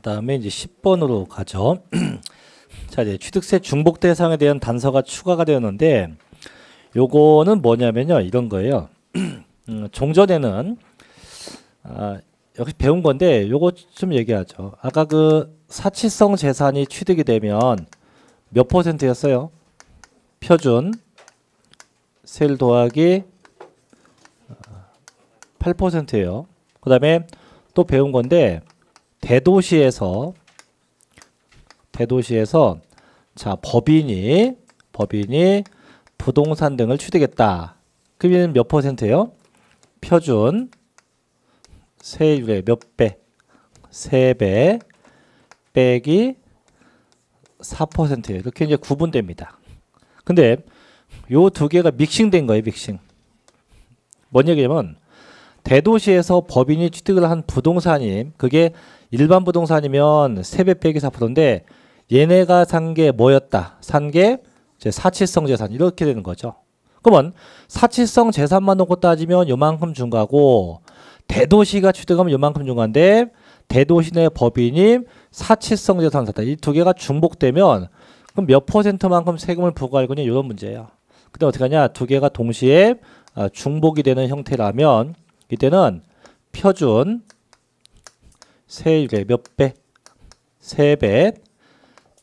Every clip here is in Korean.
다음에 이제 10번으로 가죠. 자, 이제 취득세 중복 대상에 대한 단서가 추가가 되었는데, 요거는 뭐냐면요, 이런 거예요. 종전에는 여기 배운 건데, 요거 좀 얘기하죠. 아까 그 사치성 재산이 취득이 되면 몇 %였어요? 표준 세율 더하기 8%예요. 그 다음에 또 배운 건데, 대도시에서 자, 법인이 부동산 등을 취득했다. 그러면 몇 %예요? 표준 세율의 몇 배? 3배 빼기 4%예요. 이렇게 이제 구분됩니다. 근데 요 두 개가 믹싱된 거예요, 믹싱. 뭔 얘기냐면 대도시에서 법인이 취득을 한 부동산이 그게 일반 부동산이면 3배 빼기 4%인데 얘네가 산 게 뭐였다? 산 게 사치성 재산 이렇게 되는 거죠. 그러면 사치성 재산만 놓고 따지면 요만큼 준 거고 대도시가 취득하면 요만큼 준 건데 대도시 내 법인이 사치성 재산을 샀다. 이 두 개가 중복되면 그럼 몇 %만큼 세금을 부과할 거냐 이런 문제예요. 근데 어떻게 하냐? 두 개가 동시에 중복이 되는 형태라면 이때는 표준 세율의 몇 배? 3배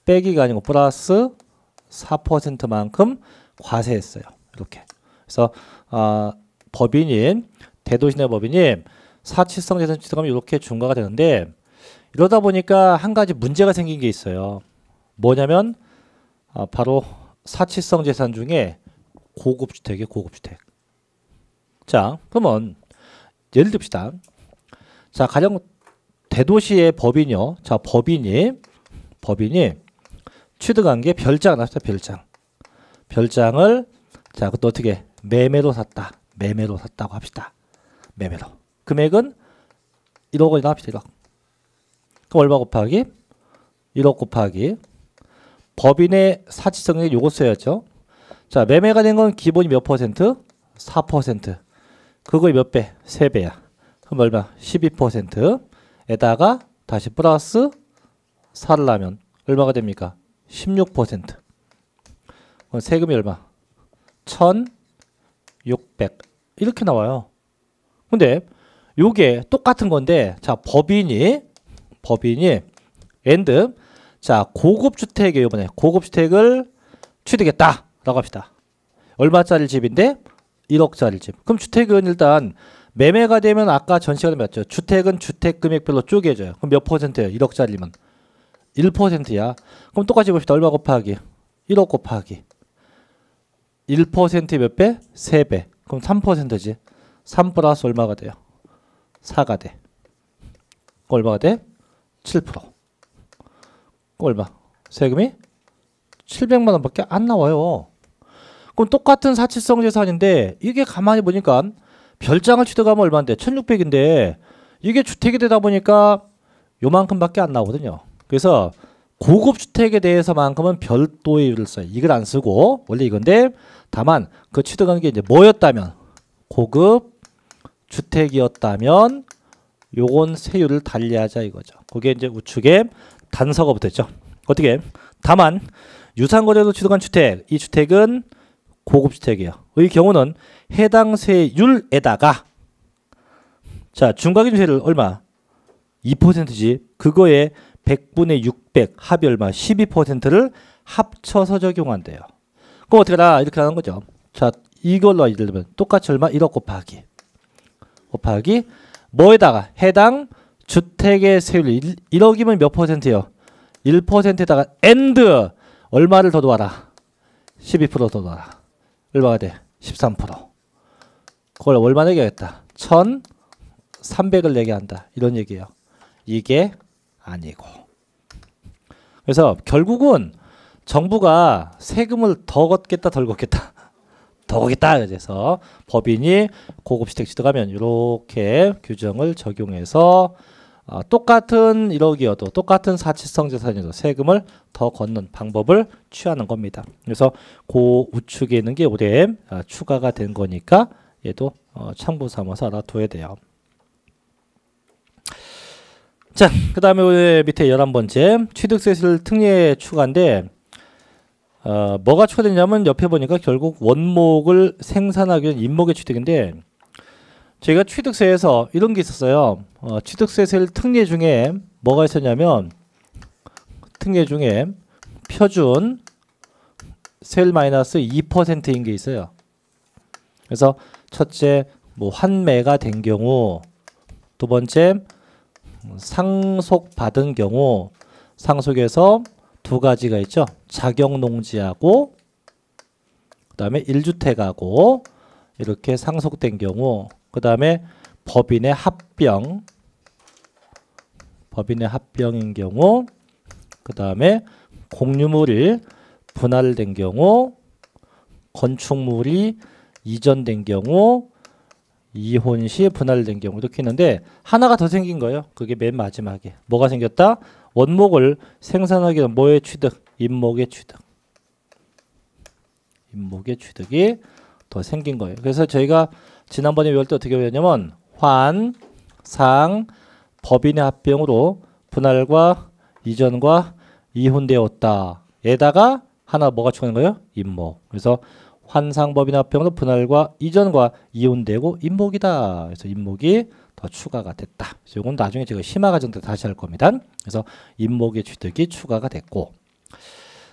빼기가 아니고 플러스 4%만큼 과세했어요. 이렇게. 그래서 법인인 대도시 내 법인이 사치성 재산 취득하면 이렇게 중과가 되는데 이러다 보니까 한 가지 문제가 생긴 게 있어요. 뭐냐면 바로 사치성 재산 중에 고급 주택이에요. 고급 주택. 자, 그러면 예를 듭시다. 자, 가령 대도시의 법인이요. 자, 법인이 취득한 게 별장 나왔다. 별장을 자, 그것도 어떻게 매매로 샀다. 매매로 샀다고 합시다. 매매로. 금액은 1억 원이나 합시다. 1억. 그럼 얼마 곱하기? 1억 곱하기 법인의 사치성이 요거 써야죠. 자, 매매가 된 건 기본이 몇 %? 4%. 그거의 몇 배? 3배야. 그럼 얼마? 12%에다가 다시 플러스 4를 하면 얼마가 됩니까? 16%. 그럼 세금이 얼마? 1,600. 이렇게 나와요. 근데 요게 똑같은 건데 자, 법인이 and 자, 고급 주택이에요. 이번에 고급 주택을 취득했다 라고 합시다. 얼마짜리 집인데? 1억짜리 집. 그럼 주택은 일단 매매가 되면 아까 전 시간에 봤죠. 주택은 주택 금액별로 쪼개져요. 그럼 몇 %예요? 1억짜리면 1%야. 그럼 똑같이 봅시다. 얼마 곱하기? 1억 곱하기 1%의 몇 배? 3배. 그럼 3%지. 3 플러스 얼마가 돼요? 4가 돼. 얼마가 돼? 7%. 얼마? 세금이 700만 원밖에 안 나와요. 그럼 똑같은 사치성 재산인데 이게 가만히 보니까 별장을 취득하면 얼마인데 1600인데 이게 주택이 되다 보니까 요만큼밖에 안 나오거든요. 그래서 고급 주택에 대해서만큼은 별도의 이유를 써요. 이걸 안 쓰고 원래 이건데 다만 그 취득한 게 이제 뭐였다면 고급 주택이었다면 요건 세율을 달리하자 이거죠. 그게 이제 우측에 단서가 붙었죠. 어떻게? 다만 유상거래로 취득한 주택, 이 주택은 고급 주택이에요. 이 경우는 해당 세율에다가 자, 중과기준세율 얼마? 2%지. 그거에 100분의 600 합이 얼마? 12%를 합쳐서 적용한대요. 그럼 어떻게 하나? 이렇게 하는 거죠. 자, 이걸로 예를 들면 똑같이 얼마? 1억 곱하기 뭐에다가 해당 주택의 세율 1억이면 몇 %예요? 1%에다가 and 얼마를 더 놓아라? 12% 더 놓아라. 얼마가 돼? 13%. 그걸 얼마 내게 하겠다? 1,300을 내게 한다. 이런 얘기예요. 이게 아니고. 그래서 결국은 정부가 세금을 더 걷겠다 덜 걷겠다. 더 걷겠다. 그래서 법인이 고급주택 취득하면 이렇게 규정을 적용해서 똑같은 1억이어도 똑같은 사치성 재산이어도 세금을 더 걷는 방법을 취하는 겁니다. 그래서 그 우측에 있는 게 올해 추가가 된 거니까 얘도 참고 삼아서 알아둬야 돼요. 자, 그 다음에 밑에 11번째 취득세실 특례 추가인데 뭐가 추가되냐면 옆에 보니까 결국 원목을 생산하기 위한 임목의 취득인데 저희가 취득세에서 이런 게 있었어요. 취득세실 특례 중에 뭐가 있었냐면 특례 중에 표준 세율 마이너스 2%인 게 있어요. 그래서 첫째 뭐 환매가 된 경우, 두 번째 상속받은 경우, 상속에서 두 가지가 있죠. 자격농지하고 그 다음에 1주택하고 이렇게 상속된 경우, 그 다음에 법인의 합병인 경우, 그 다음에 공유물이 분할된 경우, 건축물이 이전된 경우, 이혼 시 분할된 경우 이렇게 있는데 하나가 더 생긴 거예요. 그게 맨 마지막에 뭐가 생겼다? 원목을 생산하기 위한 뭐의 취득? 임목의 취득. 임목의 취득이 더 생긴 거예요. 그래서 저희가 지난번에 배울 때 어떻게 배웠냐면 환, 상, 법인의 합병으로 분할과 이전과 이혼되었다. 에다가 하나 뭐가 추가된 거예요? 임목. 그래서 환상법인 합병으로 분할과 이전과 이혼되고 임목이다. 그래서 임목이 더 추가가 됐다. 이건 나중에 제가 심화 과정 때 다시 할 겁니다. 그래서 임목의 취득이 추가가 됐고,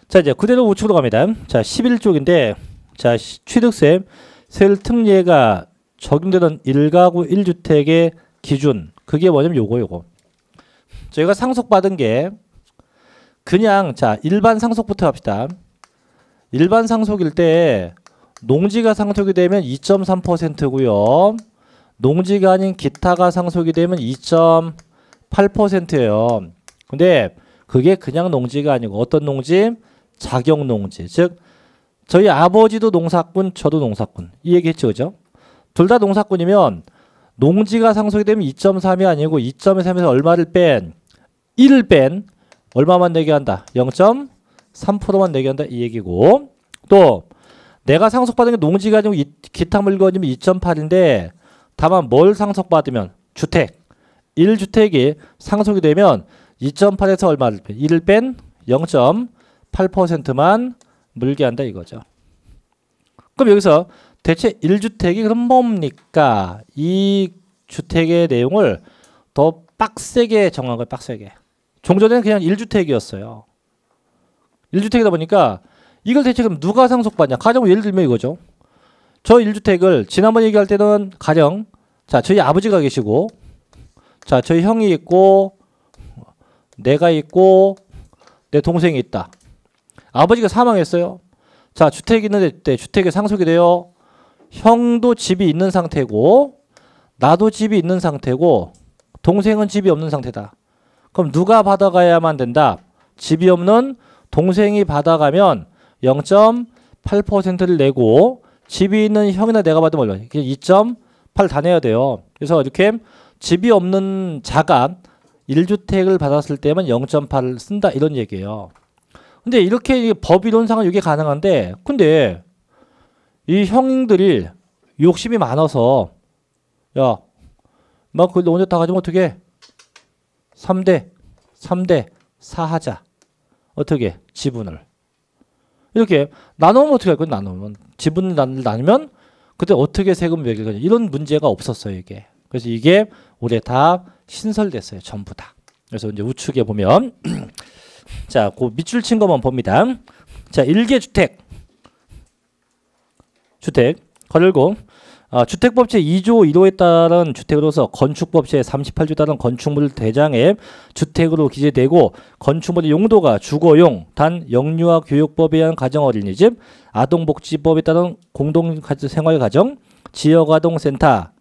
자 이제 그대로 우측으로 갑니다. 자 11쪽인데 자 취득세 세율 특례가 적용되는 1가구 1주택의 기준, 그게 뭐냐면 요거 저희가 상속받은 게 그냥 자 일반 상속부터 합시다. 일반 상속일 때 농지가 상속이 되면 2.3%고요. 농지가 아닌 기타가 상속이 되면 2.8%예요. 근데 그게 그냥 농지가 아니고 어떤 농지? 자격 농지. 즉 저희 아버지도 농사꾼, 저도 농사꾼. 이 얘기 했죠. 그죠? 둘 다 농사꾼이면 농지가 상속이 되면 2.3이 아니고 2.3에서 얼마를 뺀? 1을 뺀 얼마만 내게 한다? 0.3%만 내게 한다. 이 얘기고, 또 내가 상속받은 게 농지가 아니고 기타 물건이면 2.8인데 다만 뭘 상속받으면? 주택. 1주택이 상속이 되면 2.8에서 얼마를 뺀? 1을 뺀 0.8%만 물게 한다 이거죠. 그럼 여기서 대체 1주택이 그럼 뭡니까? 이 주택의 내용을 더 빡세게 정한 거예요. 빡세게. 종전에는 그냥 1주택이었어요. 1주택이다 보니까 이걸 대체 그럼 누가 상속받냐? 가령 예를 들면 이거죠. 저 1주택을 지난번 얘기할 때는 가령 자 저희 아버지가 계시고 자 저희 형이 있고 내가 있고 내 동생이 있다. 아버지가 사망했어요. 자 주택이 있는데 주택에 상속이 돼요. 형도 집이 있는 상태고 나도 집이 있는 상태고 동생은 집이 없는 상태다. 그럼 누가 받아가야만 된다? 집이 없는 동생이 받아가면 0.8%를 내고 집이 있는 형이나 내가 받으면 얼마? 2.8 다 내야 돼요. 그래서 이렇게 집이 없는 자가 1주택을 받았을 때만 0.8을 쓴다 이런 얘기예요. 근데 이렇게 법이론상은 이게 가능한데 근데 이 형들이 욕심이 많아서 야, 막 그걸 혼자 다 가지면 어떻게 3대 4 하자. 어떻게? 지분을. 이렇게 나누면 어떻게 할 거야? 나누면. 지분을 나누면 그때 어떻게 세금 매길 거냐. 이런 문제가 없었어요. 이게. 그래서 이게 올해 다 신설됐어요. 전부 다. 그래서 이제 우측에 보면 자, 그 밑줄 친 것만 봅니다. 자, 1개 주택 걸고 주택법 제2조 1호에 따른 주택으로서 건축법 제38조에 따른 건축물 대장에 주택으로 기재되고 건축물의 용도가 주거용, 단 영유아 교육법에 의한 가정어린이집, 아동복지법에 따른 공동생활가정, 지역아동센터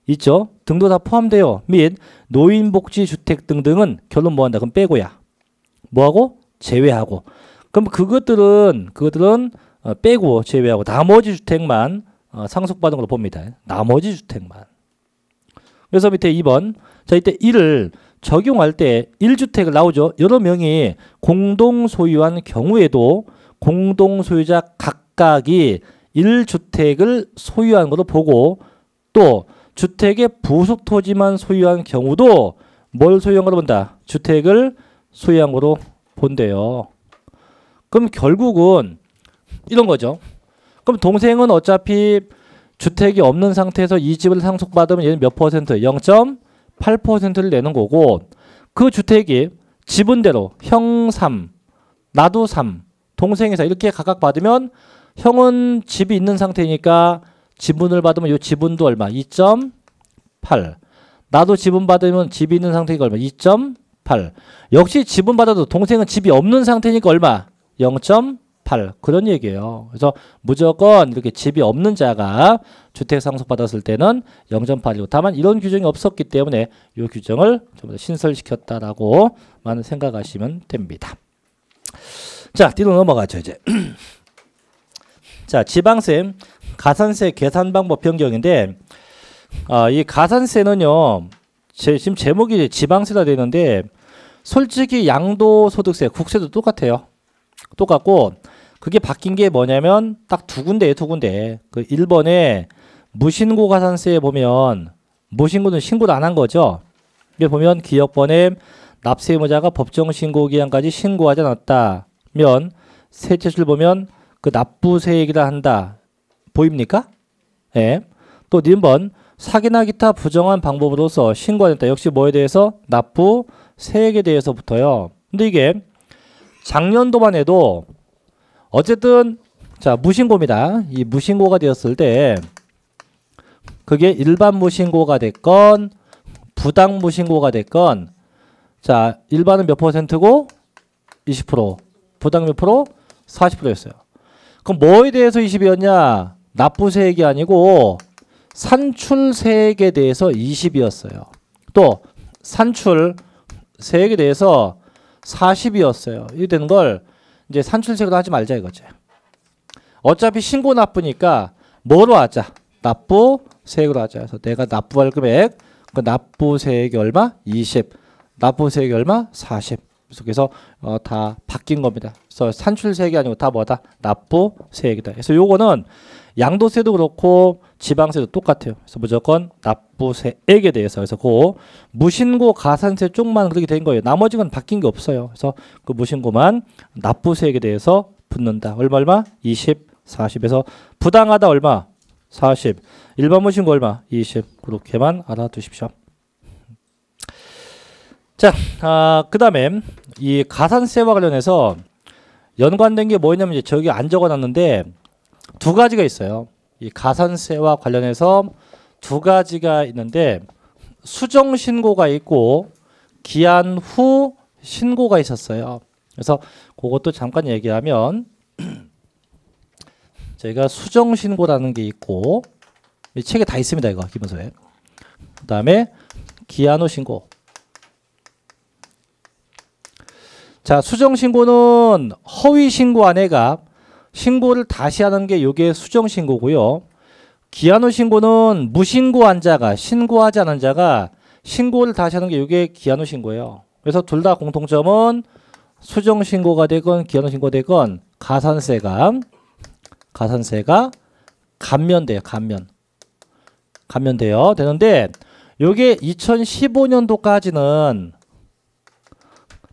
있죠? 등도 다 포함되어 및 노인복지주택 등등은 결론 뭐한다? 그럼 빼고야. 뭐하고? 제외하고. 그럼 그것들은 빼고 제외하고 나머지 주택만 상속받은 걸로 봅니다. 나머지 주택만. 그래서 밑에 2번. 자, 이때 1을 적용할 때 1주택을 나오죠. 여러 명이 공동 소유한 경우에도 공동소유자 각각이 1주택을 소유한 걸로 보고 또 주택의 부속 토지만 소유한 경우도 뭘 소유형으로 본다? 주택을 소유형으로 본대요. 그럼 결국은 이런 거죠. 그럼 동생은 어차피 주택이 없는 상태에서 이 집을 상속받으면 얘는 몇 퍼센트? 0.8%를 내는 거고 그 주택이 지분대로 형 3, 나도 3, 동생이 4 이렇게 각각 받으면 형은 집이 있는 상태니까 지분을 받으면 이 지분도 얼마? 2.8. 나도 지분 받으면 집이 있는 상태니까 얼마? 2.8. 역시 지분 받아도 동생은 집이 없는 상태니까 얼마? 0.8. 그런 얘기예요. 그래서 무조건 이렇게 집이 없는 자가 주택 상속받았을 때는 0.8이고 다만 이런 규정이 없었기 때문에 이 규정을 좀 더 신설시켰다라고만 생각하시면 됩니다. 자, 뒤로 넘어가죠 이제. 자, 지방세 가산세 계산 방법 변경인데 이 가산세는요 지금 제목이 지방세가 되는데 솔직히 양도소득세 국세도 똑같아요. 똑같고 그게 바뀐 게 뭐냐면 딱 두 군데예요. 두 군데. 그 1번에 무신고 가산세에 보면 무신고는 신고를 안 한 거죠. 여기 보면 기억번에 납세 의무자가 법정 신고 기한까지 신고하지 않았다면 세제출 보면 그 납부세액이라 한다. 보입니까? 예. 또 2번 사기나 기타 부정한 방법으로서 신고하였다. 역시 뭐에 대해서? 납부세액에 대해서부터요. 근데 이게 작년도만 해도 어쨌든 자 무신고입니다. 이 무신고가 되었을 때 그게 일반 무신고가 됐건 부당 무신고가 됐건 자 일반은 몇 퍼센트고 20% 부당 몇 프로? 40%였어요. 그럼 뭐에 대해서 20이었냐? 납부세액이 아니고 산출세액에 대해서 20이었어요. 또 산출세액에 대해서 40이었어요. 이렇게 되는 걸 이제 산출세액으로 하지 말자 이거죠. 어차피 신고 납부니까 뭐로 하자? 납부세액으로 하자. 그래서 내가 납부할 금액 그 납부세액이 얼마? 20. 납부세액이 얼마? 40. 그래서 다 바뀐 겁니다. 그래서 산출세액이 아니고 다 뭐다? 납부세액이다. 그래서 요거는 양도세도 그렇고 지방세도 똑같아요. 그래서 무조건 납부세액에 대해서 그래서 그 무신고 가산세 쪽만 그렇게 된 거예요. 나머지 건 바뀐 게 없어요. 그래서 그 무신고만 납부세액에 대해서 붙는다. 얼마? 20, 40에서 부당하다 얼마? 40. 일반 무신고 얼마? 20. 그렇게만 알아두십시오. 자, 그 다음에 이 가산세와 관련해서 연관된 게 뭐냐면 이제 저기 안 적어놨는데 두 가지가 있어요. 이 가산세와 관련해서 두 가지가 있는데 수정 신고가 있고 기한 후 신고가 있었어요. 그래서 그것도 잠깐 얘기하면 저희가 수정 신고라는 게 있고 이 책에 다 있습니다. 이거 기본서에. 그 다음에 기한 후 신고. 자, 수정 신고는 허위 신고 안에가 신고를 다시 하는 게 이게 수정 신고고요. 기한 후 신고는 무신고한 자가 신고하지 않은 자가 신고를 다시 하는 게 이게 기한 후 신고예요. 그래서 둘 다 공통점은 수정 신고가 되건 기한 후 신고가 되건 가산세가 감면돼요. 감면돼요. 되는데 이게 2015년도까지는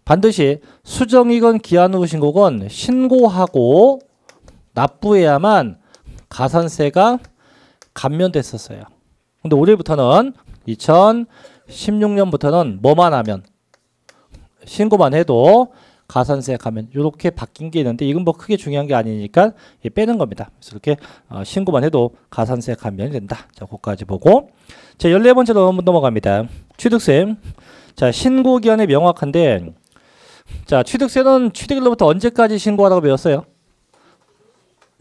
반드시 수정이건 기한 후 신고건 신고하고 납부해야만 가산세가 감면됐었어요. 근데 올해부터는 2016년부터는 뭐만 하면 신고만 해도 가산세 감면 이렇게 바뀐 게 있는데 이건 뭐 크게 중요한 게 아니니까 빼는 겁니다. 그래서 이렇게 신고만 해도 가산세 감면이 된다. 자, 그거까지 보고 자 14번째로 넘어갑니다. 취득세. 자, 신고 기한이 명확한데 자, 취득세는 취득일로부터 언제까지 신고하라고 배웠어요?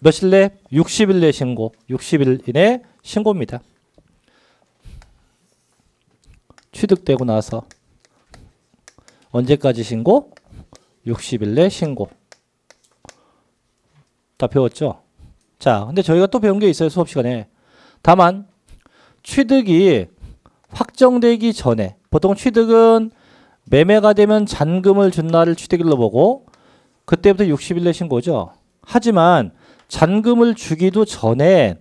며칠 내? 60일 내 신고. 60일 이내 신고입니다. 취득되고 나서 언제까지 신고? 60일 내 신고. 다 배웠죠? 자, 근데 저희가 또 배운 게 있어요. 수업 시간에. 다만 취득이 확정되기 전에 보통 취득은 매매가 되면 잔금을 준 날을 취득일로 보고 그때부터 60일 내 신고죠. 하지만 잔금을 주기도 전에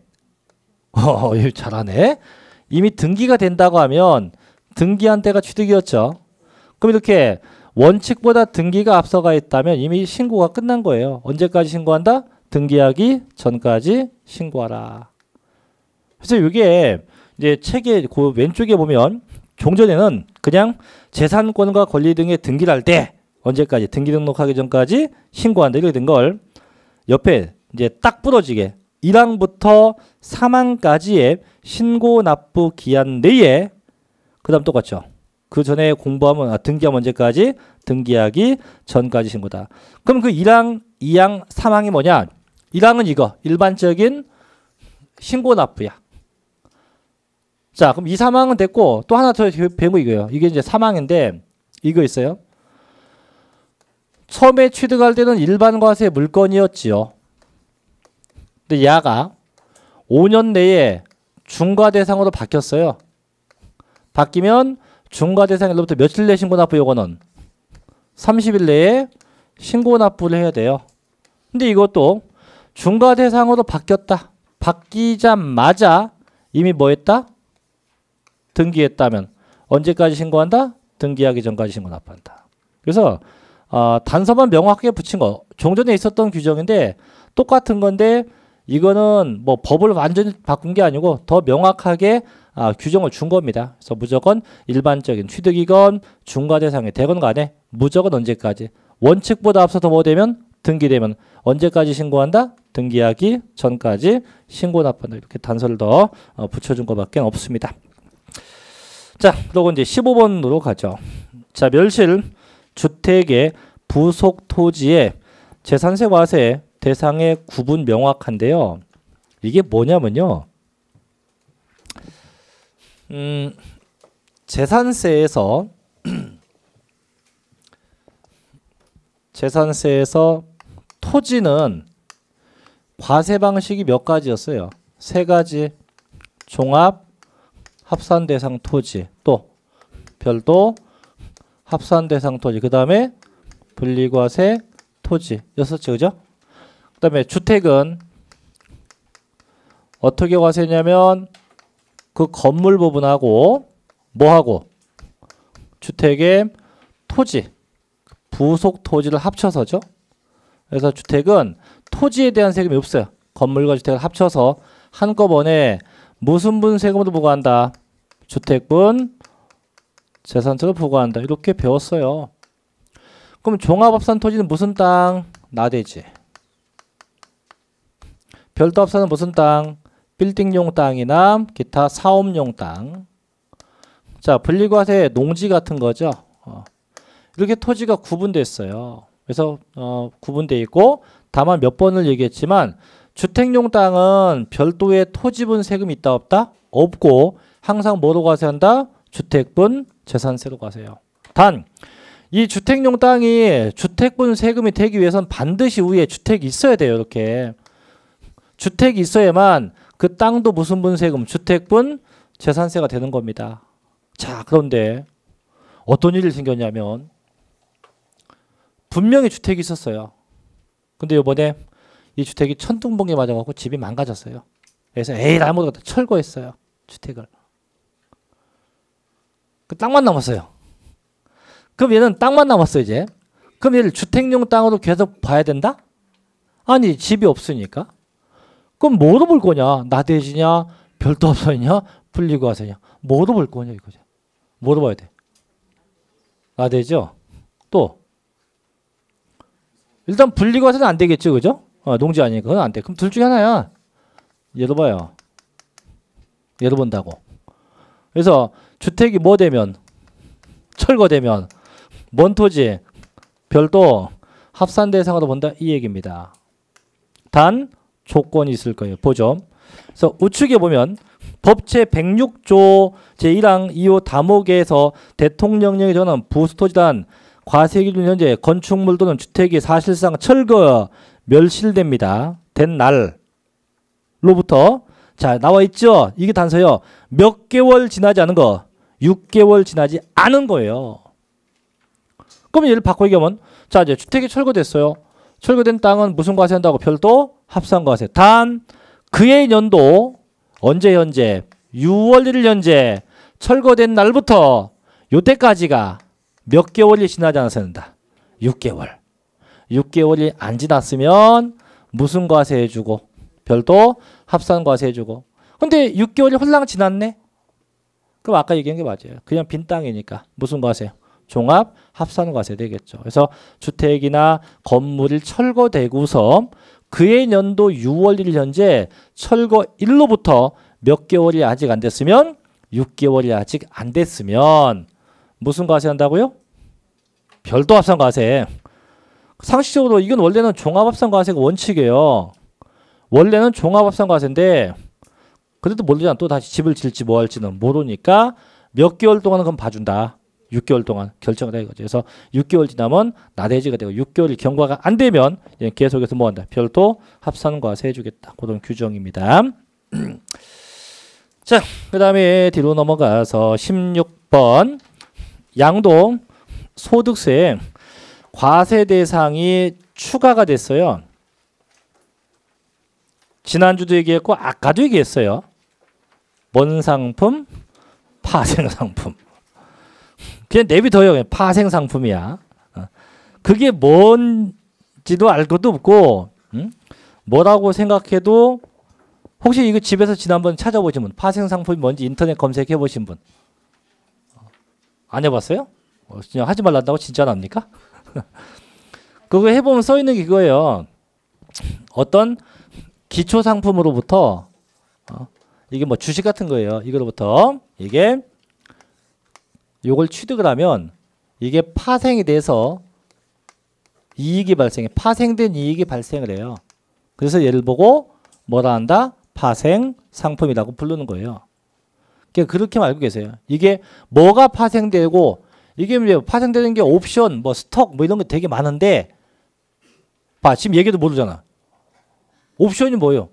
잘하네. 이미 등기가 된다고 하면 등기한 때가 취득이었죠. 그럼 이렇게 원칙보다 등기가 앞서가 있다면 이미 신고가 끝난 거예요. 언제까지 신고한다? 등기하기 전까지 신고하라. 그래서 이게 이제 책의 그 왼쪽에 보면 종전에는 그냥 재산권과 권리 등의 등기를 할 때 언제까지 등기 등록하기 전까지 신고한다 이렇게 된 걸 옆에 이제 딱 부러지게 1항부터 3항까지의 신고 납부 기한 내에 그다음 똑같죠. 그 전에 공부하면 등기하면 언제까지? 등기하기 전까지 신고다. 그럼 그 1항, 2항, 3항이 뭐냐? 1항은 이거 일반적인 신고 납부야. 자, 그럼 2, 3항은 됐고 또 하나 더 배운 거 이거예요. 이게 이제 3항인데 이거 있어요. 처음에 취득할 때는 일반 과세 물건이었지요. 근데 야가 5년 내에 중과 대상으로 바뀌었어요. 바뀌면 중과 대상일로부터 며칠 내에 신고 납부 요거는 30일 내에 신고 납부를 해야 돼요. 근데 이것도 중과 대상으로 바뀌었다. 바뀌자마자 이미 뭐 했다? 등기했다면 언제까지 신고한다? 등기하기 전까지 신고 납부한다. 그래서 단서만 명확하게 붙인 거 종전에 있었던 규정인데 똑같은 건데 이거는 뭐 법을 완전히 바꾼 게 아니고 더 명확하게 규정을 준 겁니다. 그래서 무조건 일반적인 취득이건 중과 대상이 되건 간에 무조건 언제까지 원칙보다 앞서서 뭐 되면 등기되면 언제까지 신고한다? 등기하기 전까지 신고 납부한다. 이렇게 단서를 더 붙여준 것밖에 없습니다. 자, 그리고 이제 15번으로 가죠. 자, 멸실 주택의 부속 토지의 재산세 과세 대상의 구분 명확한데요. 이게 뭐냐면요. 재산세에서 토지는 과세 방식이 몇 가지였어요? 세 가지. 종합, 합산 대상 토지, 또 별도, 합산 대상 토지, 그 다음에 분리과세 토지. 6개, 그죠? 그 다음에 주택은 어떻게 과세냐면 그 건물 부분하고 뭐하고 주택의 토지, 부속 토지를 합쳐서죠. 그래서 주택은 토지에 대한 세금이 없어요. 건물과 주택을 합쳐서 한꺼번에 무슨 분 세금으로 부과한다? 주택분 재산세로 부과한다. 이렇게 배웠어요. 그럼 종합합산 토지는 무슨 땅? 나대지. 별도합산은 무슨 땅? 빌딩용 땅이나 기타 사업용 땅. 자, 분리과세 농지 같은 거죠. 이렇게 토지가 구분됐어요. 그래서 구분되어 있고 다만 몇 번을 얘기했지만 주택용 땅은 별도의 토지분 세금이 있다 없다? 없고 항상 뭐로 과세한다? 주택분 재산세로 과세해요. 단 이 주택용 땅이 주택분 세금이 되기 위해서는 반드시 위에 주택이 있어야 돼요. 이렇게 주택이 있어야만 그 땅도 무슨 분 세금? 주택분 재산세가 되는 겁니다. 자, 그런데 어떤 일이 생겼냐면 분명히 주택이 있었어요. 근데 이번에 이 주택이 천둥번개 맞아갖고 집이 망가졌어요. 그래서 에이 잘못 철거했어요. 주택을. 그 땅만 남았어요. 그럼 얘는 땅만 남았어 이제. 그럼 얘를 주택용 땅으로 계속 봐야 된다? 아니 집이 없으니까. 그럼 뭐로 볼 거냐? 나대지냐? 별도합산이냐? 분리과세냐? 뭐로 볼 거냐 이거죠. 뭐로 봐야 돼? 나대죠? 또 일단 분리과세는 안 되겠죠, 그죠? 농지 아니니까 그건 안 돼. 그럼 둘 중에 하나야. 얘도 봐요. 얘도 본다고. 그래서 주택이 뭐 되면 철거되면 뭔 토지? 별도 합산 대상으로 본다 이 얘기입니다. 단 조건이 있을 거예요. 보죠. 그래서 우측에 보면 법제 106조 제1항 2호 다목에서 대통령령에 정한 부수토지단 과세기준 현재 건축물 또는 주택이 사실상 철거 멸실됩니다. 된 날로부터 자 나와 있죠. 이게 단서요. 몇 개월 지나지 않은 거 6개월 지나지 않은 거예요. 그럼 얘를 바꿔 얘기하면 자 이제 주택이 철거됐어요. 철거된 땅은 무슨 과세한다고? 별도 합산과세. 단 그의 연도 언제 현재 6월 1일 현재 철거된 날부터 요때까지가 몇 개월이 지나지 않아서 된다. 6개월. 6개월이 안 지났으면 무슨 과세 해주고 별도 합산 과세 해주고. 근데 6개월이 홀랑 지났네. 그럼 아까 얘기한 게 맞아요. 그냥 빈 땅이니까 무슨 과세? 종합 합산 과세 되겠죠. 그래서 주택이나 건물이 철거되고서 그해 년도 6월 1일 현재 철거일로부터 몇 개월이 아직 안 됐으면 6개월이 아직 안 됐으면 무슨 과세 한다고요? 별도 합산 과세. 상식적으로 이건 원래는 종합합산 과세가 원칙이에요. 원래는 종합합산 과세인데 그래도 모르잖아. 또 다시 집을 질지 뭐 할지는 모르니까 몇 개월 동안은 그럼 봐준다. 6개월 동안 결정을 해 이거죠. 그래서 6개월 지나면 나대지가 되고 6개월이 경과가 안 되면 계속해서 뭐 한다. 별도 합산 과세 해주겠다. 그런 규정입니다. 자, 그 다음에 뒤로 넘어가서 16번 양도 소득세 과세 대상이 추가가 됐어요. 지난주도 얘기했고 아까도 얘기했어요. 뭔 상품? 파생상품. 그냥 내비둬요. 그냥 파생상품이야. 그게 뭔지도 알 것도 없고 뭐라고 생각해도 혹시 이거 집에서 지난번 찾아보신 분 파생상품이 뭔지 인터넷 검색해 보신 분 안 해봤어요? 그냥 하지 말란다고 진짜 안 합니까? 그거 해보면 써있는 게 이거예요. 어떤 기초상품으로부터 이게 뭐 주식 같은 거예요. 이거로부터 이게 요걸 취득을 하면 이게 파생이 돼서 이익이 발생해. 파생된 이익이 발생을 해요. 그래서 얘를 보고 뭐라 한다? 파생상품이라고 부르는 거예요. 그러니까 그렇게 알고 계세요. 이게 뭐가 파생되고 이게 파생되는 게 옵션, 뭐 스톡 뭐 이런 거 되게 많은데 봐 지금 얘기도 모르잖아. 옵션이 뭐예요?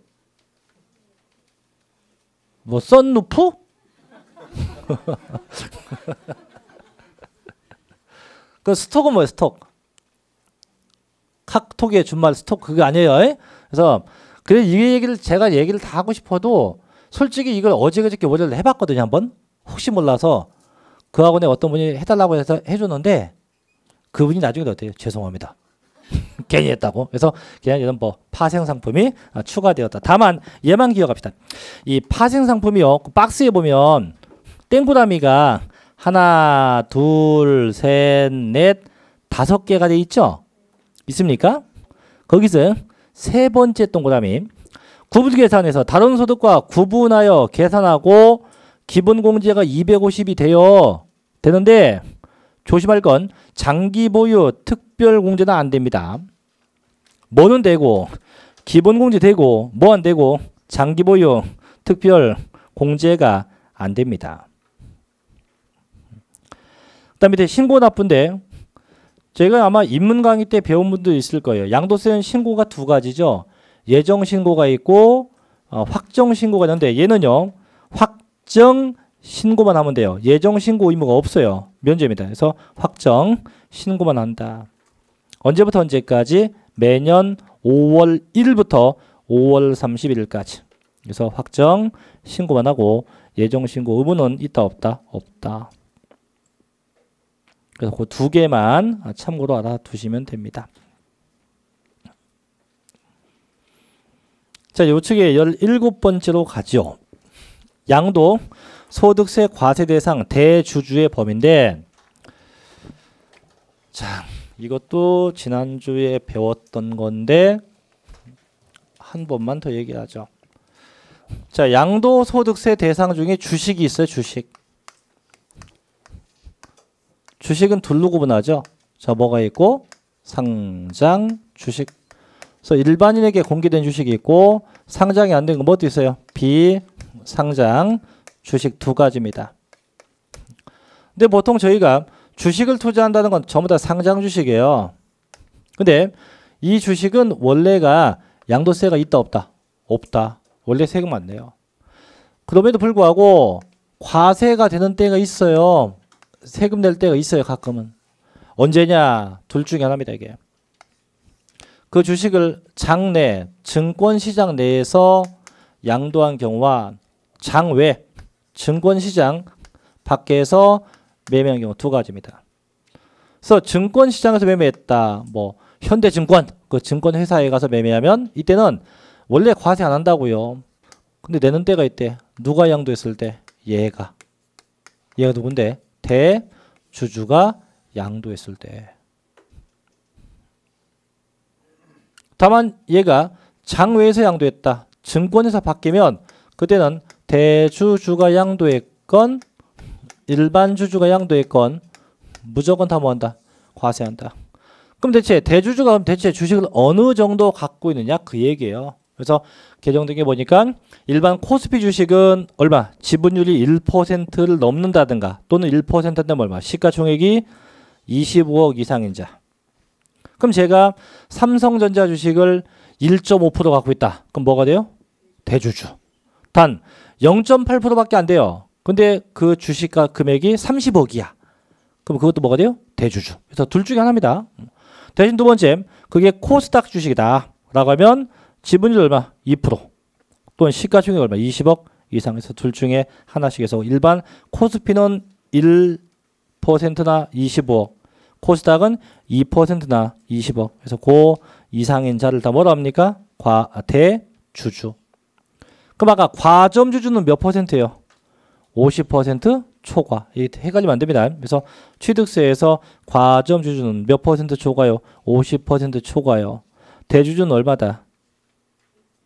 뭐 썬루프? 그 스톡은 뭐예요? 스톡. 카톡의 준말 스톡 그거 아니에요. 그래서 그래 이 얘기를 제가 얘기를 다 하고 싶어도 솔직히 이걸 어제 그저께 월요일 해봤거든요. 한번 혹시 몰라서 그 학원에 어떤 분이 해달라고 해서 해줬는데 그분이 나중에 어때요? 죄송합니다. 괜히 했다고. 그래서 그냥 이런 뭐 파생상품이 추가되었다. 다만 얘만 기억합시다. 이 파생상품이요. 박스에 보면 땡구라미가 하나, 둘, 셋, 넷, 5개가 돼 있죠? 있습니까? 거기서 세 번째 동그라미 구분계산에서 다른 소득과 구분하여 계산하고 기본공제가 250이 되는데 조심할 건 장기 보유 특별공제는 안 됩니다. 뭐는 되고 기본공제 되고 뭐 안 되고 장기 보유 특별공제가 안 됩니다. 그 다음에 밑에 신고 납부인데 제가 아마 입문 강의 때 배운 분도 있을 거예요. 양도세는 신고가 두 가지죠. 예정 신고가 있고 확정 신고가 있는데 얘는요. 확정 신고만 하면 돼요. 예정 신고 의무가 없어요. 면제입니다. 그래서 확정 신고만 한다. 언제부터 언제까지? 매년 5월 1일부터 5월 31일까지. 그래서 확정 신고만 하고 예정 신고 의무는 있다 없다? 없다. 그래서 그 두 개만 참고로 알아두시면 됩니다. 자, 요측에 17번째로 가죠. 양도 소득세 과세 대상 대주주의 범위인데 자, 이것도 지난주에 배웠던 건데 한 번만 더 얘기하죠. 자, 양도 소득세 대상 중에 주식이 있어요. 주식은 둘로 구분하죠. 자, 뭐가 있고 상장 주식. 그래서 일반인에게 공개된 주식이 있고 상장이 안 된 건 뭐도 있어요? 비상장 주식 두 가지입니다. 근데 보통 저희가 주식을 투자한다는 건 전부 다 상장 주식이에요. 근데 이 주식은 원래가 양도세가 있다 없다? 없다. 원래 세금 안 내요. 그럼에도 불구하고 과세가 되는 때가 있어요. 세금 낼 때가 있어요. 가끔은. 언제냐? 둘 중에 하나입니다. 이게. 그 주식을 장내, 증권시장 내에서 양도한 경우와 장외, 증권시장 밖에서 매매한 경우 두 가지입니다. 그래서 증권시장에서 매매했다. 뭐 현대증권 그 증권회사에 가서 매매하면 이때는 원래 과세 안 한다고요. 근데 내는 때가 있대. 누가 양도했을 때? 얘가 누군데? 대주주가 양도했을 때. 다만 얘가 장외에서 양도했다. 증권회사 바뀌면 그때는 대주주가 양도했건 일반 주주가 양도했건 무조건 다 뭐한다? 과세한다. 그럼 대체 주식을 어느 정도 갖고 있느냐 그 얘기예요. 그래서 개정된 게 보니까 일반 코스피 주식은 얼마? 지분율이 1%를 넘는다든가 또는 1%인데 얼마? 시가총액이 25억 이상인 자. 그럼 제가 삼성전자 주식을 1.5% 갖고 있다. 그럼 뭐가 돼요? 대주주. 단 0.8%밖에 안 돼요. 근데 그 주식가 금액이 30억이야. 그럼 그것도 뭐가 돼요? 대주주. 그래서 둘 중에 하나입니다. 대신 두 번째, 그게 코스닥 주식이다. 라고 하면 지분율 얼마? 2%. 또는 시가총액 얼마? 20억 이상에서 둘 중에 하나씩 해서 일반 코스피는 1%나 25억. 코스닥은 2%나 20억. 그래서 그 이상인 자를 다 뭐라 합니까? 대주주. 그럼 아까 과점주주는 몇 %예요? 50% 초과. 이게 헷갈리면 안 됩니다. 그래서 취득세에서 과점주주는 몇 % 초과요? 50% 초과요. 대주주는 얼마다?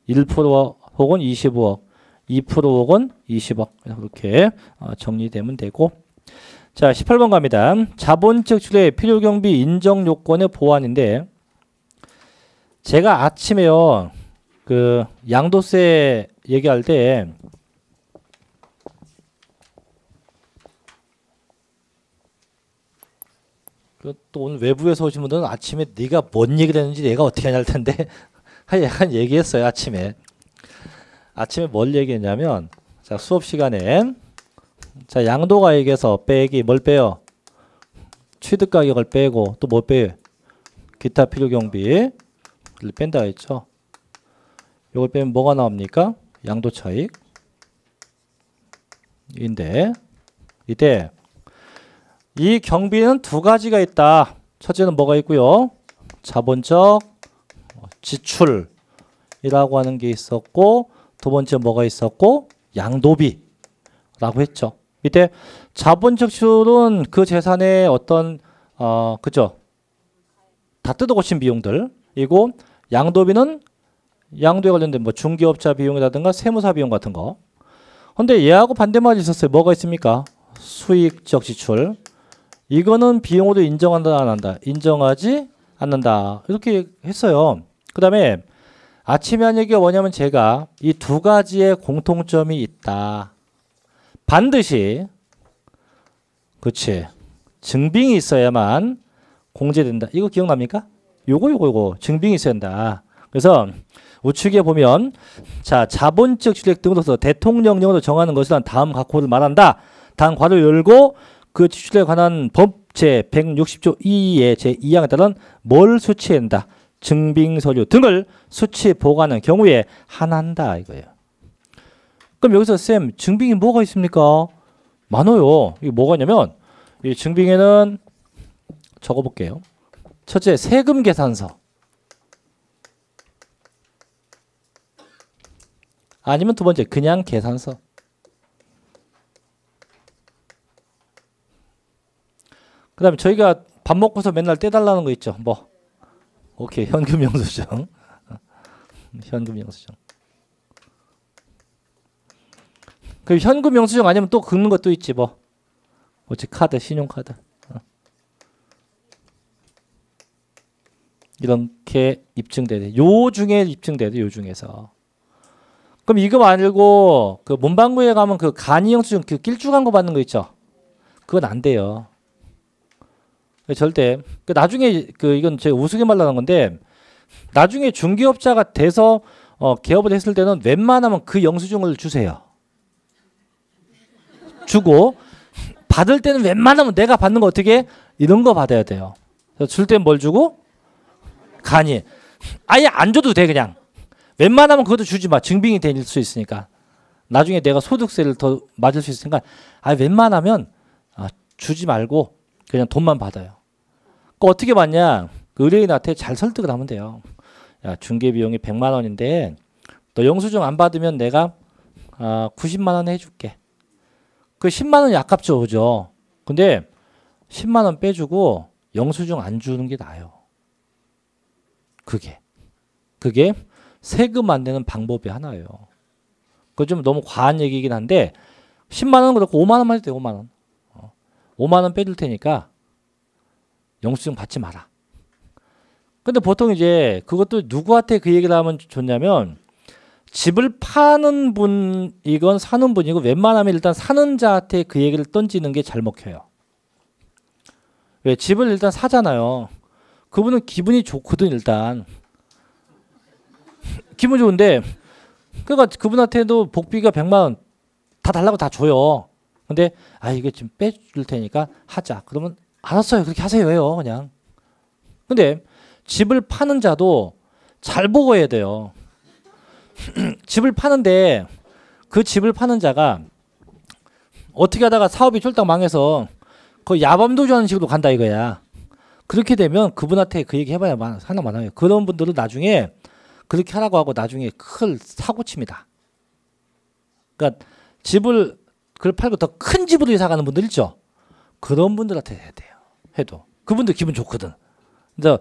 1% 혹은 25억, 2% 혹은 20억. 그렇게 정리되면 되고. 자, 18번 갑니다. 자본적 출의 필요경비 인정 요건의 보완인데 제가 아침에요. 그 양도세 얘기할 때 또 오늘 외부에서 오신 분들은 아침에 네가 뭔 얘기를 했는지 내가 어떻게 하냐 할 텐데 약간 얘기했어요. 아침에 뭘 얘기했냐면 자 수업 시간에 자 양도가액에서 빼기 뭘 빼요? 취득가격을 빼고 또 뭐 빼요? 기타 필요경비를 뺀다 했죠. 이걸 빼면 뭐가 나옵니까? 양도차익 인데 이때 이 경비는 두 가지가 있다. 첫째는 뭐가 있고요? 자본적 지출이라고 하는 게 있었고 두 번째 뭐가 있었고 양도비라고 했죠. 이때 자본적 지출은 그 재산의 어떤 그죠? 다 뜯어 고친 비용들이고 양도비는 양도에 관련된 뭐 중개업자 비용이라든가 세무사 비용 같은 거. 근데 얘하고 반대말이 있었어요. 뭐가 있습니까? 수익적 지출. 이거는 비용으로 인정한다 안 한다? 인정하지 않는다. 이렇게 했어요. 그 다음에 아침에 한 얘기가 뭐냐면 제가 이 두 가지의 공통점이 있다. 반드시 그치 증빙이 있어야만 공제된다. 이거 기억납니까? 요거 증빙이 있어야 된다. 그래서 우측에 보면 자 자본적 출액 등으로서 대통령령으로 정하는 것은 다음 각호를 말한다. 다음 괄호 열고 그 지출에 관한 법 제160조 2의 제2항에 따른 뭘 수취해야 한다. 증빙서류 등을 수취 보관하는 경우에 한한다 이거예요. 그럼 여기서 쌤 증빙이 뭐가 있습니까? 많아요. 이게 뭐가 있냐면 이 증빙에는 적어볼게요. 첫째 세금 계산서 아니면 두 번째 그냥 계산서. 그 다음에 저희가 밥 먹고서 맨날 떼달라는 거 있죠. 뭐 오케이 현금 영수증 현금 영수증. 그 현금 영수증 아니면 또 긁는 것도 있지 뭐. 뭐지 카드 신용카드. 이렇게 입증돼야 돼. 요 중에 입증돼야 돼. 요 중에서. 그럼 이거 말고 그 문방구에 가면 그 간이 영수증 그 길쭉한 거 받는 거 있죠. 그건 안 돼요. 절대. 그 나중에 그 이건 제가 우스갯말로 하는 건데 나중에 중개업자가 돼서 개업을 했을 때는 웬만하면 그 영수증을 주세요. 주고 받을 때는 웬만하면 내가 받는 거 어떻게 이런 거 받아야 돼요. 줄 때는 뭘 주고 간이 아예 안 줘도 돼 그냥. 웬만하면 그것도 주지 마. 증빙이 될 수 있으니까. 나중에 내가 소득세를 더 맞을 수 있으니까 웬만하면 주지 말고 그냥 돈만 받아요. 그 어떻게 받냐? 그 의뢰인한테 잘 설득을 하면 돼요. 야, 중개 비용이 100만 원인데 너 영수증 안 받으면 내가 90만 원 해줄게. 그 10만 원이 아깝죠, 그죠? 근데 10만 원 빼주고 영수증 안 주는 게 나아요. 그게 세금 안 내는 방법이 하나예요. 그거 좀 너무 과한 얘기긴 한데 10만 원 그렇고 5만 원만 해도 돼요. 5만 원. 5만 원 빼줄 테니까 영수증 받지 마라. 근데 보통 이제 그것도 누구한테 그 얘기를 하면 좋냐면 집을 파는 분이건 사는 분이고 웬만하면 일단 사는 자한테 그 얘기를 던지는 게 잘 먹혀요. 왜? 집을 일단 사잖아요. 그분은 기분이 좋거든 일단. 기분 좋은데 그러니까 그분한테도 복비가 100만 원 다 달라고 다 줘요. 근데 이게 지금 빼줄 테니까 하자. 그러면 알았어요. 그렇게 하세요. 해요. 그냥. 근데 집을 파는 자도 잘 보고 해야 돼요. 집을 파는데 그 집을 파는 자가 어떻게 하다가 사업이 쫄딱 망해서 그 야밤도주하는 식으로 간다 이거야. 그렇게 되면 그분한테 그 얘기 해봐야 하나 많아요. 그런 분들은 나중에 그렇게 하라고 하고 나중에 큰 사고 칩니다. 그러니까 집을 그걸 팔고 더 큰 집으로 이사 가는 분들 있죠. 그런 분들한테 해야 돼요. 해도 그분들 기분 좋거든. 그래서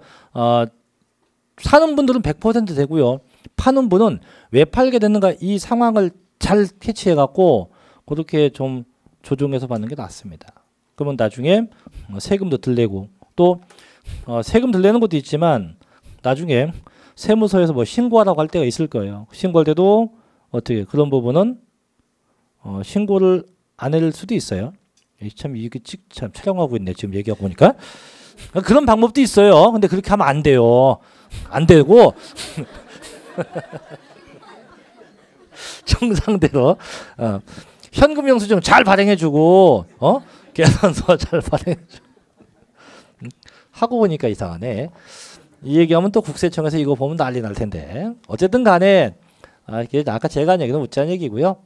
사는 분들은 100% 되고요. 파는 분은 왜 팔게 됐는가 이 상황을 잘 캐치해 갖고 그렇게 좀 조정해서 받는 게 낫습니다. 그러면 나중에 세금도 덜 내고 또 세금 덜 내는 것도 있지만 나중에 세무서에서 뭐 신고하라고 할 때가 있을 거예요. 신고할 때도 어떻게 그런 부분은 신고를 안 할 수도 있어요. 참 이게 참 촬영하고 있네 지금 얘기하고 보니까 그런 방법도 있어요. 근데 그렇게 하면 안 돼요. 안 되고 정상대로 현금 영수증 잘 발행해주고 계산서 잘 발행해주고 하고 보니까 이상하네. 이 얘기하면 또 국세청에서 이거 보면 난리 날 텐데 어쨌든 간에 이게 아까 제가 한 얘기는 웃자는 얘기고요.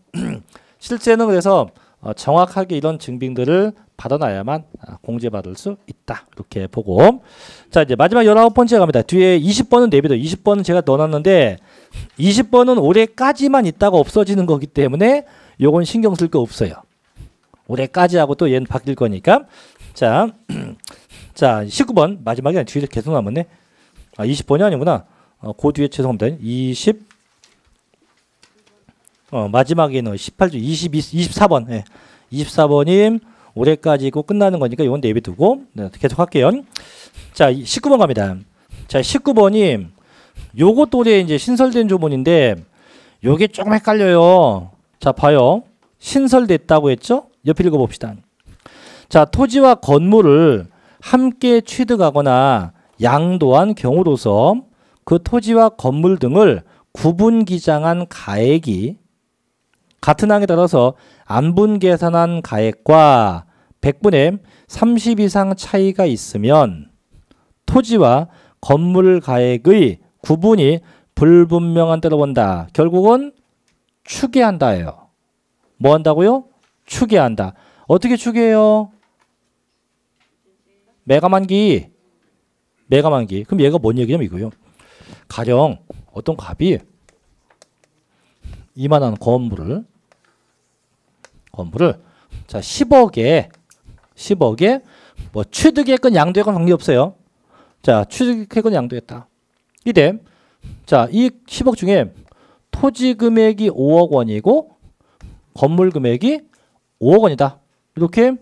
실제는 그래서 정확하게 이런 증빙들을 받아놔야만 공제받을 수 있다. 이렇게 보고 자 이제 마지막 19번째 갑니다. 뒤에 20번은 내비둬. 20번은 제가 넣어놨는데 20번은 올해까지만 있다가 없어지는 거기 때문에 요건 신경 쓸 거 없어요. 올해까지 하고 또 얘는 바뀔 거니까 자 19번 마지막에 뒤에 계속 남았네. 20번이 아니구나. 그 뒤에 죄송합니다. 20 마지막에는 18주 24번. 예. 24번이 올해까지고 끝나는 거니까 이건 내비두고 계속 할게요. 자, 19번 갑니다. 자, 19번이 요것도 올해 이제 신설된 조문인데 요게 조금 헷갈려요. 자, 봐요. 신설됐다고 했죠? 옆에 읽어 봅시다. 자, 토지와 건물을 함께 취득하거나 양도한 경우로서 그 토지와 건물 등을 구분 기장한 가액이 같은 항에 따라서 안분 계산한 가액과 100분의 30 이상 차이가 있으면 토지와 건물 가액의 구분이 불분명한 때로 본다. 결국은 추계한다예요. 뭐 한다고요? 추계한다. 어떻게 추계해요? 메가만기. 그럼 얘가 뭔 얘기냐면 이거요. 가령 어떤 값이 이만한 건물을 자 10억에 뭐 취득했건 양도했건 관계없어요. 자 취득했건 양도했다. 이래 자 이 10억 중에 토지 금액이 5억 원이고 건물 금액이 5억 원이다. 이렇게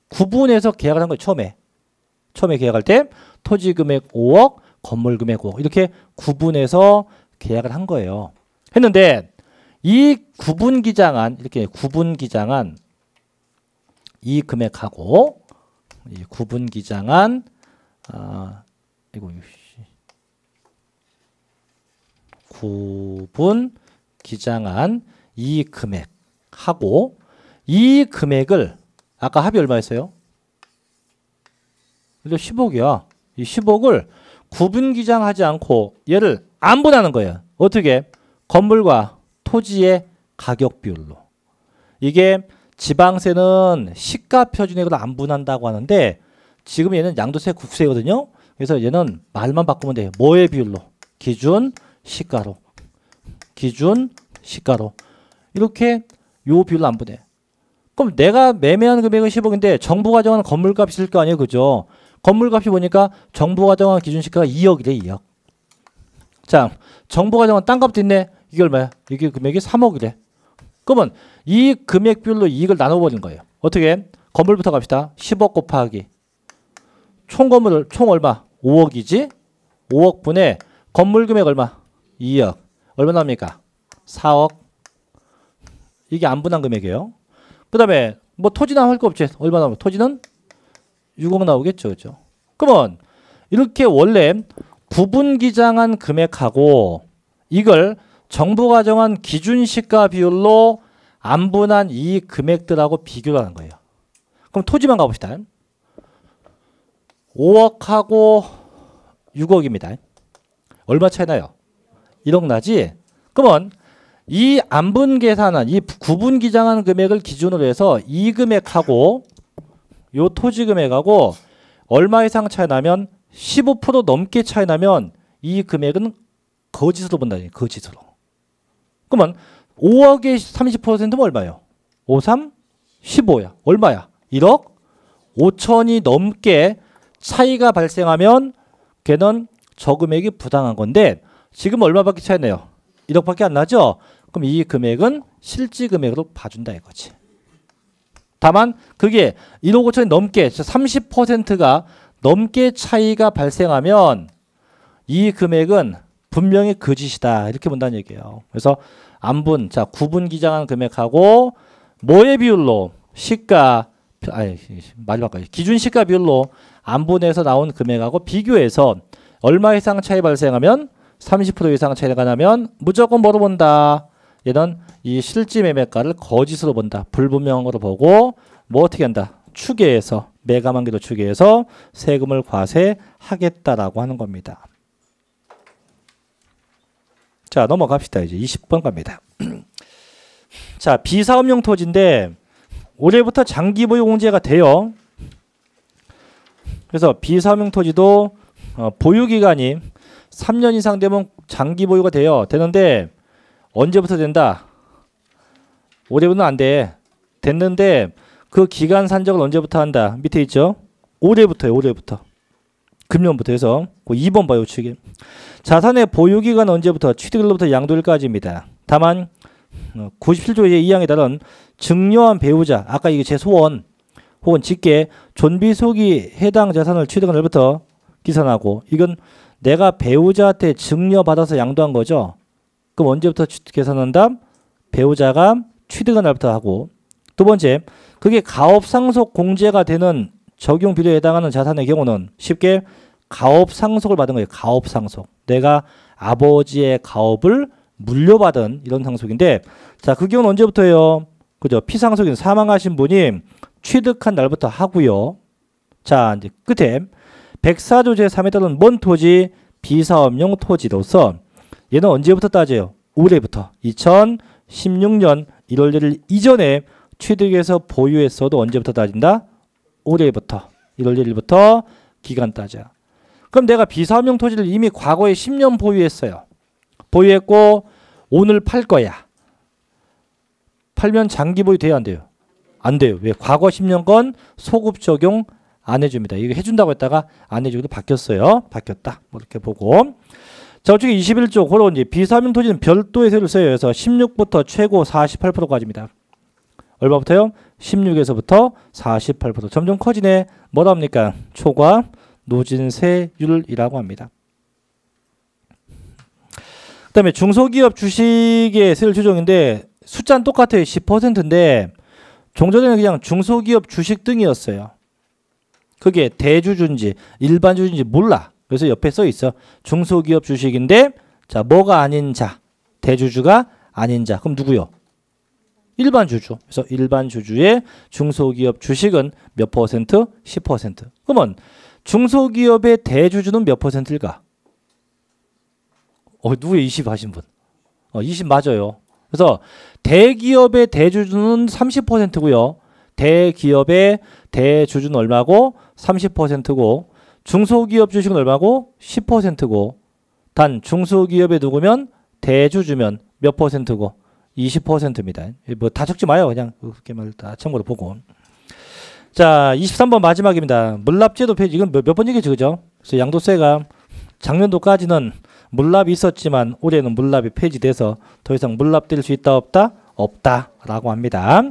구분해서 계약을 한 거예요. 처음에 계약할 때 토지 금액 5억 건물 금액 5억 이렇게 구분해서 계약을 한 거예요. 했는데 이 구분 기장한 이 금액하고 이 구분 기장한 이 금액하고 이 금액을 아까 합의 얼마였어요? 10억이야. 이 10억을 구분 기장하지 않고 얘를 안분하는 거예요. 어떻게? 건물과 토지의 가격 비율로. 이게 지방세는 시가 표준액으로 안분한다고 하는데 지금 얘는 양도세 국세거든요. 그래서 얘는 말만 바꾸면 돼요. 뭐의 비율로? 기준 시가로. 기준 시가로. 이렇게 요 비율로 안 보내. 그럼 내가 매매한 금액은 10억인데 정부가 정한 건물값이 있을 거 아니에요. 그죠? 건물값이 보니까 정부가 정한 기준 시가가 2억이래. 2억. 자, 정부가 정한 땅값도 있네. 이게 얼마야? 이게 금액이 3억이래. 그러면 이 금액 비율로 이익을 나눠버린 거예요. 어떻게? 건물부터 갑시다. 10억 곱하기 총 건물을 총 얼마? 5억이지? 5억 분의 건물 금액 얼마? 2억. 얼마 나옵니까? 4억. 이게 안 분한 금액이에요. 그 다음에 뭐 토지나 할 거 없지. 얼마 나오면 토지는 6억 나오겠죠. 그죠? 그러면 이렇게 원래 부분기장한 금액하고 이걸 정부가 정한 기준시가 비율로 안 분한 이 금액들하고 비교를 하는 거예요. 그럼 토지만 가봅시다. 5억하고 6억입니다. 얼마 차이 나요? 1억 나지? 그러면 이 안분 계산한 이 구분 기장한 금액을 기준으로 해서 이 금액하고 요 토지 금액하고 얼마 이상 차이 나면 15% 넘게 차이 나면 이 금액은 거짓으로 본다니. 거짓으로. 그러면 5억의 30%면 얼마예요? 5, 3, 15야. 얼마야? 1억 5천이 넘게 차이가 발생하면 걔는 저 금액이 부당한 건데 지금 얼마밖에 차이 나요? 1억밖에 안 나죠? 그럼 이 금액은 실질 금액으로 봐준다 이거지. 다만 그게 1억 5천이 넘게 30%가 넘게 차이가 발생하면 이 금액은 분명히 거짓이다 이렇게 본다는 얘기예요. 그래서 안분, 자 구분 기장한 금액하고 뭐의 비율로? 시가, 마지막까지 기준 시가 비율로 안분해서 나온 금액하고 비교해서 얼마 이상 차이 발생하면 30% 이상 차이가 나면 무조건 뭐로 본다? 얘는 이 실질 매매가를 거짓으로 본다. 불분명한 거로 보고 뭐 어떻게 한다? 추계해서 매감한계도 추계해서 세금을 과세하겠다라고 하는 겁니다. 자 넘어갑시다. 이제 20번 갑니다. 자 비사업용 토지인데 올해부터 장기보유 공제가 돼요. 그래서 비사업용 토지도 보유기간이 3년 이상 되면 장기보유가 돼요. 되는데 언제부터 된다? 올해부터는 안 돼. 됐는데 그 기간 산정을 언제부터 한다? 밑에 있죠? 올해부터요. 올해부터. 금년부터 해서 2번 봐요. 우측에. 자산의 보유기간은 언제부터? 취득일로부터 양도일까지입니다. 다만 97조 제2항에 따른 증여한 배우자, 아까 이게 제 소원 혹은 직계, 존비속이 해당 자산을 취득한 날부터 기산하고 이건 내가 배우자한테 증여받아서 양도한 거죠. 그럼 언제부터 계산한다? 배우자가 취득한 날부터 하고 두 번째, 그게 가업상속 공제가 되는 적용 비례에 해당하는 자산의 경우는 쉽게 가업상속을 받은 거예요. 가업상속. 내가 아버지의 가업을 물려받은 이런 상속인데 자, 그 경우는 언제부터예요? 그죠? 피상속인 사망하신 분이 취득한 날부터 하고요. 자, 이제 끝에 104조 제3에 따른 뭔 토지? 비사업용 토지로서 얘는 언제부터 따져요? 올해부터 2016년 1월 1일 이전에 취득해서 보유했어도 언제부터 따진다? 올해부터 1월 1일부터 기간 따져. 그럼 내가 비사업용 토지를 이미 과거에 10년 보유했어요. 보유했고 오늘 팔 거야. 팔면 장기 보유 돼요? 안 돼요? 안 돼요. 왜? 과거 10년 건 소급 적용 안 해줍니다. 이거 해준다고 했다가 안 해주기도 바뀌었어요. 바뀌었다. 뭐 이렇게 보고. 자, 우측에 21조 그런 이제 비사업용 토지는 별도의 세율을 써요. 그래서 16부터 최고 48%까지입니다. 얼마부터요? 16에서부터 48%. 점점 커지네. 뭐라 합니까? 초과 누진세율이라고 합니다. 그 다음에 중소기업 주식의 세율 조정인데 숫자는 똑같아요. 10%인데 종전에는 그냥 중소기업 주식 등이었어요. 그게 대주주인지 일반주주인지 몰라. 그래서 옆에 써 있어. 중소기업 주식인데 자 뭐가 아닌 자. 대주주가 아닌 자. 그럼 누구요? 일반주주. 그래서 일반주주의 중소기업 주식은 몇 퍼센트? 10%. 그러면 중소기업의 대주주는 몇 퍼센트일까? 누구예요? 20 하신 분. 20 맞아요. 그래서 대기업의 대주주는 30%고요. 대기업의 대주주는 얼마고? 30%고 중소기업 주식은 얼마고? 10%고 단 중소기업에 누구면? 대주주면 몇 %고? 20%입니다. 뭐 다 적지 마요. 그냥 그렇게 말 다 참고로 보고. 자, 23번 마지막입니다. 물납제도 폐지. 이건 몇 번 얘기죠, 그죠? 그래서 양도세가 작년도까지는 물납이 있었지만 올해는 물납이 폐지돼서 더 이상 물납될 수 있다 없다? 없다라고 합니다.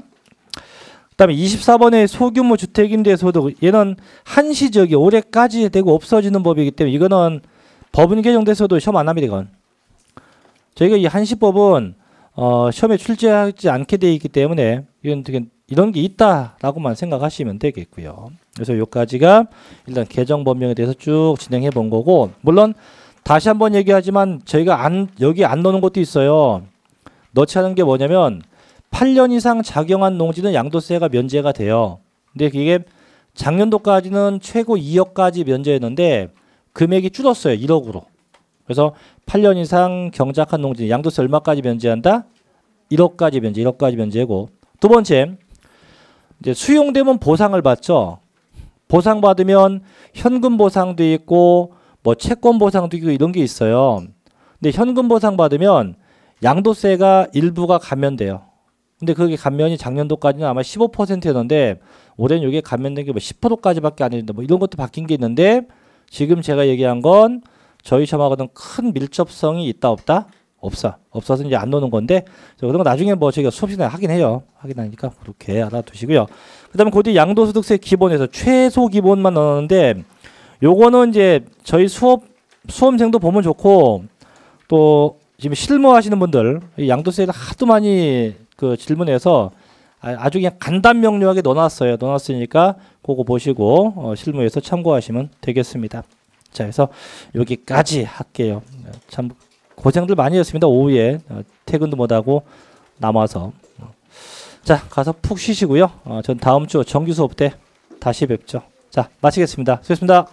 그 다음에 24번의 소규모 주택임대소득. 얘는 한시적이 올해까지 되고 없어지는 법이기 때문에 이거는 법은 개정돼서도 시험 안 합니다. 이건. 저희가 이 한시법은 시험에 출제하지 않게 되어 있기 때문에 이런 게 있다라고만 생각하시면 되겠고요. 그래서 여기까지가 일단 개정 법령에 대해서 쭉 진행해 본 거고, 물론 다시 한번 얘기하지만 저희가 여기 안 넣는 것도 있어요. 넣지 않은 게 뭐냐면 8년 이상 작용한 농지는 양도세가 면제가 돼요. 근데 이게 작년도까지는 최고 2억까지 면제했는데 금액이 줄었어요. 1억으로. 그래서 8년 이상 경작한 농지는 양도세 얼마까지 면제한다? 1억까지 면제, 1억까지 면제고. 두 번째, 이제 수용되면 보상을 받죠. 보상받으면 현금 보상도 있고 뭐 채권 보상도 있고 이런 게 있어요. 근데 현금 보상 받으면 양도세가 일부가 감면돼요. 근데 그게 감면이 작년도까지는 아마 15%였는데 올해는 이게 감면된 게 뭐 10%까지밖에 안 된다. 뭐 이런 것도 바뀐 게 있는데 지금 제가 얘기한 건 저희 시험하고는 큰 밀접성이 있다 없다? 없어서 이제 안 노는 건데 그런 거 나중에 뭐 저희가 수업 시간에 하긴 해요. 하긴 하니까 그렇게 알아두시고요. 그다음에 그 뒤 양도소득세 기본에서 최소 기본만 넣었는데 요거는 이제 저희 수험생도 보면 좋고 또 지금 실무하시는 분들 양도세를 하도 많이 그 질문해서 아주 그냥 간단 명료하게 넣어놨으니까 그거 보시고 실무에서 참고하시면 되겠습니다. 자, 그래서 여기까지 할게요. 참 고생들 많이 했습니다. 오후에 퇴근도 못하고 남아서. 자, 가서 푹 쉬시고요. 전 다음 주 정규 수업 때 다시 뵙죠. 자, 마치겠습니다. 수고했습니다.